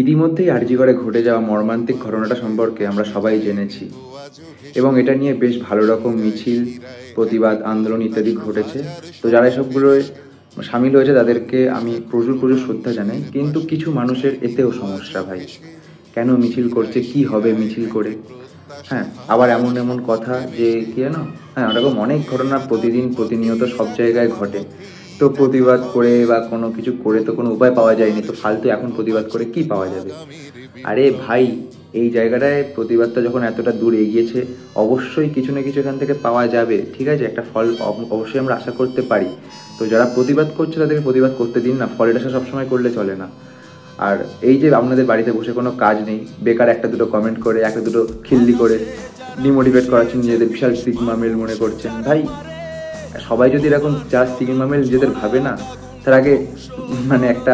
ইতিমধ্যেই আরজিকরে ঘটে যাওয়া মর্মান্তিক ঘটনাটা সম্পর্কে আমরা সবাই জেনেছি এবং এটা নিয়ে বেশ ভালো রকম মিছিল, প্রতিবাদ, আন্দোলন ইত্যাদি ঘটেছে। তো যারা এসবগুলোয় শামিল হয়েছে তাদেরকে আমি প্রচুর, প্রচুর শ্রদ্ধা জানাই। কিন্তু কিছু মানুষের এতেও সমস্যা ভাই। কেন মিছিল করছে? কি হবে মিছিল করে? হ্যাঁ, আবার এমন, এমন কথা যে কি জানো? হ্যাঁ, ওরকম অনেক ঘটনা প্রতিদিন প্রতিনিয়ত সব জায়গায় ঘটে। তো প্রতিবাদ করে বা কোনো কিছু করে তো কোনো উপায় পাওয়া যায়নি। তো ফালতু এখন প্রতিবাদ করে কি পাওয়া যাবে? আরে ভাই, এই জায়গাটায় প্রতিবাদটা যখন এতটা দূর এগিয়েছে, অবশ্যই কিছু না কিছু এখান থেকে পাওয়া যাবে। ঠিক আছে? একটা ফল অবশ্যই আমরা আশা করতে পারি। তো যারা প্রতিবাদ করছে তাদেরকে প্রতিবাদ করতে দিন না। ফলের আশা সবসময় করলে চলে না। আর এই যে আপনাদের বাড়িতে বসে কোনো কাজ নেই, বেকার একটা দুটো কমেন্ট করে, একটা দুটো খিল্লি করে ডিমোটিভেট করাচ্ছেন, নিজেদের বিশাল সিগমা মেল মনে করছেন। ভাই, সবাই যদি এরকম যারা সিগমা মেল নিজেদের ভাবে না, তার আগে মানে একটা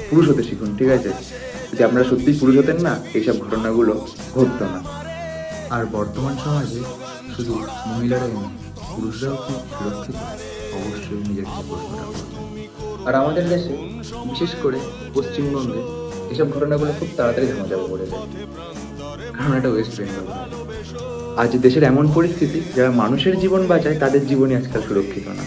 পুরুষ হতে শিখুন। ঠিক আছে? যদি আপনারা সত্যিই পুরুষ হতেন না, এইসব ঘটনাগুলো ঘটতো না। আর বর্তমান সমাজে শুধু মহিলারাই নয়, পুরুষরাও কি সুরক্ষিত? অবশ্যই নিজেকে প্রশ্নটা করবেন। আর আমাদের দেশে, বিশেষ করে পশ্চিমবঙ্গে, এসব ঘটনাগুলো খুব তাড়াতাড়ি ধামাচাপা পড়ে যায়, কারণ এটা ওয়েস্ট বেঙ্গল। আজ দেশের এমন পরিস্থিতি, যারা মানুষের জীবন বাঁচায় তাদের জীবনই আজকাল সুরক্ষিত না।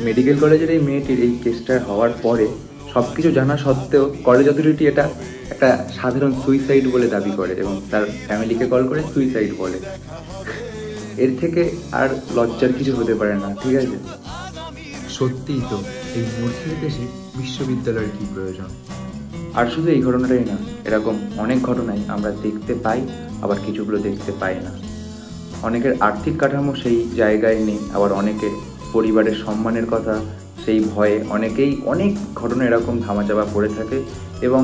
মেডিকেল কলেজের এই মেয়েটির এই কেসটা হওয়ার পরে সব কিছু জানা সত্ত্বেও কলেজ অথরিটি এটা একটা সাধারণ সুইসাইড বলে দাবি করে এবং তার ফ্যামিলিকে কল করে সুইসাইড বলে। এর থেকে আর লজ্জার কিছু হতে পারে না। ঠিক আছে? সত্যিই তো, এই মূর্খের দেশে বিশ্ববিদ্যালয়ের কি প্রয়োজন? আর শুধু এই ঘটনাটাই না, এরকম অনেক ঘটনাই আমরা দেখতে পাই, আবার কিছুগুলো দেখতে পাই না। অনেকের আর্থিক কাঠামো সেই জায়গায় নেই, আবার অনেকের পরিবারের সম্মানের কথা সেই ভয়ে অনেকেই অনেক ঘটনা এরকম ধামাচাপা পড়ে থাকে এবং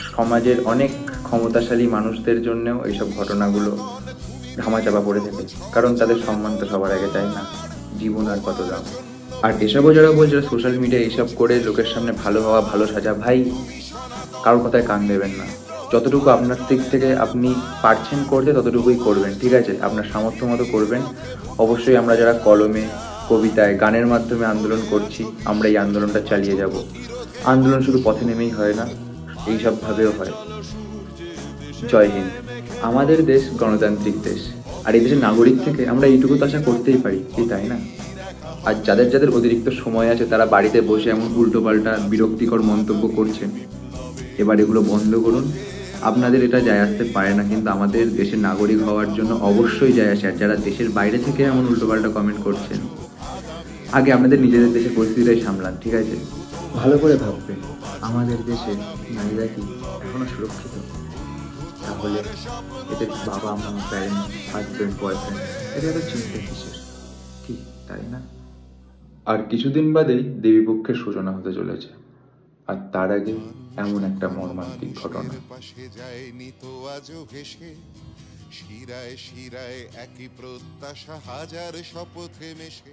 সমাজের অনেক ক্ষমতাশালী মানুষদের জন্যেও এইসব ঘটনাগুলো ধামাচাপা পড়ে থাকে, কারণ তাদের সম্মান তো সবার আগে, তাই না? জীবন আর কত দাম। আর এসবও যারা বলছে সোশ্যাল মিডিয়ায় এইসব করে লোকের সামনে ভালো হওয়া, ভালো সাজা, ভাই কারোর কথায় কান দেবেন না। যতটুকু আপনার দিক থেকে আপনি পারছেন করতে ততটুকুই করবেন। ঠিক আছে? আপনার সামর্থ্য মতো করবেন। অবশ্যই আমরা যারা কলমে, কবিতায়, গানের মাধ্যমে আন্দোলন করছি, আমরা এই আন্দোলনটা চালিয়ে যাব। আন্দোলন শুধু পথে নেমেই হয় না, এইসবভাবেও হয়। জয় হিন্দ। আমাদের দেশ গণতান্ত্রিক দেশ, আর এই দেশের নাগরিক থেকে আমরা এইটুকু তো আশা করতেই পারি, কি তাই না? আর যাদের যাদের অতিরিক্ত সময় আছে তারা বাড়িতে বসে এমন উল্টোপাল্টা বিরক্তিকর মন্তব্য করছেন, এবার এগুলো বন্ধ করুন। আপনাদের এটা যায় আসতে পারে না, কিন্তু আমাদের দেশের নাগরিক হওয়ার জন্য অবশ্যই যায় আসে। আর যারা দেশের বাইরে থেকে এমন উল্টোপাল্টা কমেন্ট করছেন, আগে আপনাদের নিজেদের দেশের পরিস্থিতিটাই সামলান। ঠিক আছে? ভালো করে ভাববেন, আমাদের দেশে নারীরা কি এখনো সুরক্ষিত? তাহলে এদের বাবা মা, প্যারেন্টস, হাজব্যান্ড, বয়ফ্রেন্ড, এদের এত চিন্তা কিসের? কি তাই না? আর কিছুদিন বাদেই দেবীপক্ষের সূচনা হতে চলেছে, আর তার আগে এমন একটা মর্মান্তিক ঘটনা। পাশে যায়নি তো আজও ভেসে, শিরায় শিরায় একই প্রত্যাশা, হাজার শপথে মেশে।